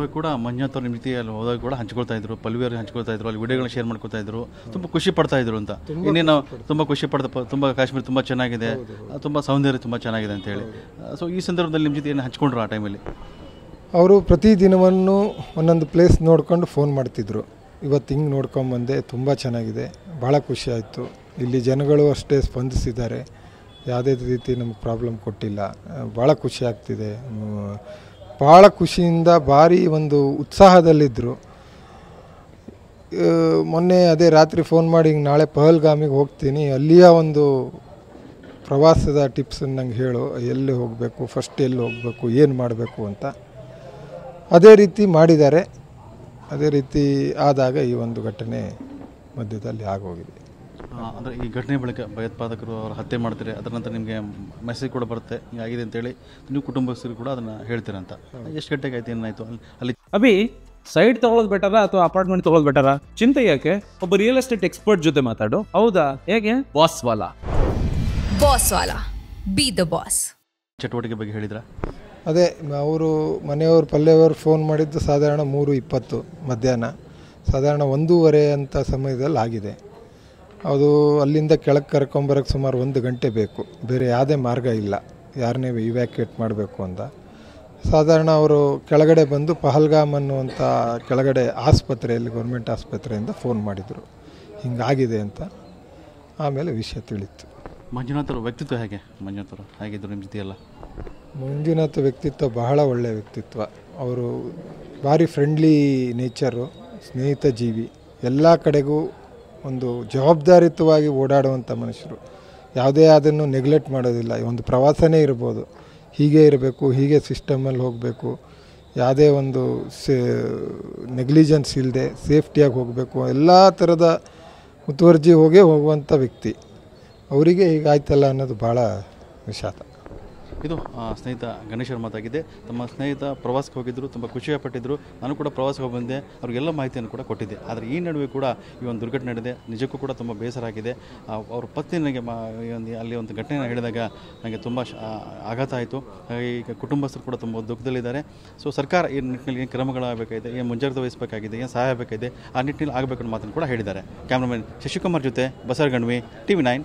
ಕೂಡ ಮಂಜುನಾಥ್ ಅವ್ರ ನಿಮಿತಿ ಅಲ್ಲಿ ಹೋದಾಗ ಕೂಡ ಹಂಚ್ಕೊಳ್ತಾ ಇದ್ರು, ಪಲ್ವಿಯರು ಹಂಚ್ಕೊಳ್ತಾ ಇದ್ರು, ಅಲ್ಲಿ ವಿಡಿಯೋಗಳನ್ನ ಶೇರ್ ಮಾಡ್ಕೊಳ್ತಾ ಇದ್ರು, ತುಂಬ ಖುಷಿ ಪಡ್ತಾ ಇದ್ರು ಅಂತ. ಇನ್ನೇನು ತುಂಬ ಖುಷಿ ಪಡ್ತಾ ತುಂಬ ಕಾಶ್ಮೀರ ತುಂಬ ಚೆನ್ನಾಗಿದೆ, ತುಂಬ ಸೌಂದರ್ಯ ತುಂಬ ಚೆನ್ನಾಗಿದೆ ಅಂತ ಹೇಳಿ. ಸೊ ಈ ಸಂದರ್ಭದಲ್ಲಿ ನಿಮ್ಮ ಜೊತೆ ಏನು ಹಂಚ್ಕೊಂಡ್ರು ಆ ಟೈಮಲ್ಲಿ? ಅವರು ಪ್ರತಿ ದಿನವನ್ನು ಒಂದೊಂದು ಪ್ಲೇಸ್ ನೋಡ್ಕೊಂಡು ಫೋನ್ ಮಾಡ್ತಿದ್ರು. ಇವತ್ತು ಹಿಂಗೆ ನೋಡ್ಕೊಂಬಂದೆ, ತುಂಬ ಚೆನ್ನಾಗಿದೆ, ಭಾಳ ಖುಷಿ ಆಯಿತು. ಇಲ್ಲಿ ಜನಗಳು ಅಷ್ಟೇ ಸ್ಪಂದಿಸಿದ್ದಾರೆ, ಯಾವುದೇ ರೀತಿ ನಮ್ಗೆ ಪ್ರಾಬ್ಲಮ್ ಕೊಟ್ಟಿಲ್ಲ, ಭಾಳ ಖುಷಿ ಆಗ್ತಿದೆ. ಭಾಳ ಖುಷಿಯಿಂದ ಭಾರಿ ಒಂದು ಉತ್ಸಾಹದಲ್ಲಿದ್ದರು. ಮೊನ್ನೆ ಅದೇ ರಾತ್ರಿ ಫೋನ್ ಮಾಡಿ ಹಿಂಗೆ ನಾಳೆ ಪಹಲ್ಗಾಮಿಗೆ ಹೋಗ್ತೀನಿ, ಅಲ್ಲಿಯ ಒಂದು ಪ್ರವಾಸದ ಟಿಪ್ಸನ್ನು ನಂಗೆ ಹೇಳು, ಎಲ್ಲಿ ಹೋಗಬೇಕು, ಫಸ್ಟ್ ಎಲ್ಲಿ ಹೋಗಬೇಕು, ಏನು ಮಾಡಬೇಕು ಅಂತ. ಅದೇ ರೀತಿ ಮಾಡಿದ್ದಾರೆ. ಅದೇ ರೀತಿ ಆದಾಗ ಈ ಒಂದು ಘಟನೆ ಮಧ್ಯದಲ್ಲಿ ಆಗೋಗಿದೆ. ಅಂದರೆ ಈ ಘಟನೆ ಬಳಿಕ ಭಯೋತ್ಪಾದಕರು ಅವರು ಹತ್ಯೆ ಮಾಡ್ತಾರೆ, ಅದರ ನಂತರ ನಿಮಗೆ ಮೆಸೇಜ್ ಕೂಡ ಬರುತ್ತೆ ಹಿಂಗಾಗಿದೆ ಅಂತೇಳಿ, ನೀವು ಕುಟುಂಬಸ್ಥರು ಕೂಡ ಅದನ್ನು ಹೇಳ್ತೀರಂತ. ಎಷ್ಟು ಗಂಟೆಗೆ ಆಯ್ತು, ಏನಾಯಿತು ಅಲ್ಲಿ? ಅಭಿ, ಸೈಡ್ ತಗೊಳ್ಳೋದು ಬೆಟರಾ ಅಥವಾ ಅಪಾರ್ಟ್ಮೆಂಟ್ ತಗೊಳ್ಳೋದು ಬೆಟರಾ? ಚಿಂತೆ ಯಾಕೆ, ಒಬ್ಬ ರಿಯಲ್ ಎಸ್ಟೇಟ್ ಎಕ್ಸ್ಪರ್ಟ್ ಜೊತೆ ಮಾತಾಡು. ಹೌದಾ? ಹೇಗೆ? Boss Vala B the boss. ಚಟುವಟಿಕೆ ಬಗ್ಗೆ ಹೇಳಿದ್ರ? ಅದೇ ಅವರು ಮನೆಯವರು ಪಲ್ಲೆಯವರು ಫೋನ್ ಮಾಡಿದ್ದು ಸಾಧಾರಣ 3:20 ಮಧ್ಯಾಹ್ನ, ಸಾಧಾರಣ 1:30 ಅಂತ ಸಮಯದಲ್ಲಿ ಆಗಿದೆ. ಅದು ಅಲ್ಲಿಂದ ಕೆಳಗೆ ಕರ್ಕೊಂಬರೋಕ್ಕೆ ಸುಮಾರು 1 ಗಂಟೆ ಬೇಕು, ಬೇರೆ ಯಾವುದೇ ಮಾರ್ಗ ಇಲ್ಲ ಯಾರನ್ನೇ ಇವ್ಯಾಕ್ಯುಯೇಟ್ ಮಾಡಬೇಕು ಅಂತ. ಸಾಧಾರಣ ಅವರು ಕೆಳಗಡೆ ಬಂದು ಪಹಲ್ಗಾಮ್ ಅನ್ನುವಂಥ ಕೆಳಗಡೆ ಆಸ್ಪತ್ರೆಯಲ್ಲಿ, ಗೌರ್ಮೆಂಟ್ ಆಸ್ಪತ್ರೆಯಿಂದ ಫೋನ್ ಮಾಡಿದರು ಹಿಂಗಾಗಿದೆ ಅಂತ. ಆಮೇಲೆ ವಿಷಯ ತಿಳಿತು. ಮಂಜುನಾಥ್ ಅವ್ರ ವ್ಯಕ್ತಿತ್ವ ಹೇಗೆ? ಮಂಜುನಾಥ್ ಅವರು ಹೇಗಿದ್ದರು ನಿಮ್ಮ ಜೊತೆ ಎಲ್ಲ? ಮಂಜುನಾಥ್ ವ್ಯಕ್ತಿತ್ವ ಬಹಳ ಒಳ್ಳೆಯ ವ್ಯಕ್ತಿತ್ವ. ಅವರು ಭಾರಿ ಫ್ರೆಂಡ್ಲಿ ನೇಚರು, ಸ್ನೇಹಿತ ಜೀವಿ, ಎಲ್ಲ ಕಡೆಗೂ ಒಂದು ಜವಾಬ್ದಾರಿಯುತವಾಗಿ ಓಡಾಡುವಂಥ ಮನುಷ್ಯರು. ಯಾವುದೇ ಅದನ್ನು ನೆಗ್ಲೆಕ್ಟ್ ಮಾಡೋದಿಲ್ಲ. ಒಂದು ಪ್ರವಾಸನೇ ಇರ್ಬೋದು, ಹೀಗೆ ಇರಬೇಕು, ಹೀಗೆ ಸಿಸ್ಟಮಲ್ಲಿ ಹೋಗಬೇಕು, ಯಾವುದೇ ಒಂದು ನೆಗ್ಲಿಜೆನ್ಸ್ ಇಲ್ಲದೆ ಸೇಫ್ಟಿಯಾಗಿ ಹೋಗಬೇಕು, ಎಲ್ಲ ಥರದ ಮುತುವರ್ಜಿ ಹೋಗುವಂಥ ವ್ಯಕ್ತಿ. ಅವರಿಗೆ ಹೀಗಾಯ್ತಲ್ಲ ಅನ್ನೋದು ಭಾಳ ವಿಷಾದ. ಇದು ಸ್ನೇಹಿತ ಗಣೇಶರ ಮಾತಾಗಿದೆ. ತಮ್ಮ ಸ್ನೇಹಿತ ಪ್ರವಾಸಕ್ಕೆ ಹೋಗಿದ್ದರು, ತುಂಬ ಖುಷಿಪಟ್ಟಿದ್ದರು. ನಾನು ಕೂಡ ಪ್ರವಾಸಕ್ಕೆ ಹೋಗಿ ಬಂದೆ, ಅವ್ರಿಗೆಲ್ಲ ಮಾಹಿತಿಯನ್ನು ಕೂಡ ಕೊಟ್ಟಿದ್ದೆ. ಆದರೆ ಈ ನಡುವೆ ಕೂಡ ಈ ಒಂದು ದುರ್ಘಟನೆ ನಡೆದಿದೆ, ನಿಜಕ್ಕೂ ಕೂಡ ತುಂಬ ಬೇಸರ ಆಗಿದೆ. ಅವ್ರ ಪತ್ನಿ ನನಗೆ ಅಲ್ಲಿ ಒಂದು ಘಟನೆಯನ್ನು ಹೇಳಿದಾಗ ನನಗೆ ತುಂಬ ಆಘಾತ ಆಯಿತು. ಈಗ ಕುಟುಂಬಸ್ಥರು ಕೂಡ ತುಂಬ ದುಃಖದಲ್ಲಿದ್ದಾರೆ. ಸೊ ಸರ್ಕಾರ ಈ ನಿಟ್ಟಿನಲ್ಲಿ ಏನು ಕ್ರಮಗಳಾಗಬೇಕಾಗಿದೆ, ಏನು ಮುಂಜಾಗ್ರತೆ ವಹಿಸಬೇಕಾಗಿದೆ, ಏನು ಸಹಾಯ ಬೇಕಾಗಿದೆ, ಆ ನಿಟ್ಟಿನಲ್ಲಿ ಆಗಬೇಕು ಅನ್ನೋ ಮಾತನ್ನು ಕೂಡ ಹೇಳಿದ್ದಾರೆ. ಕ್ಯಾಮ್ರಾಮನ್ ಶಶಿಕುಮಾರ್ ಜೊತೆ ಬಸವಗಣ್ವಿ, TV9.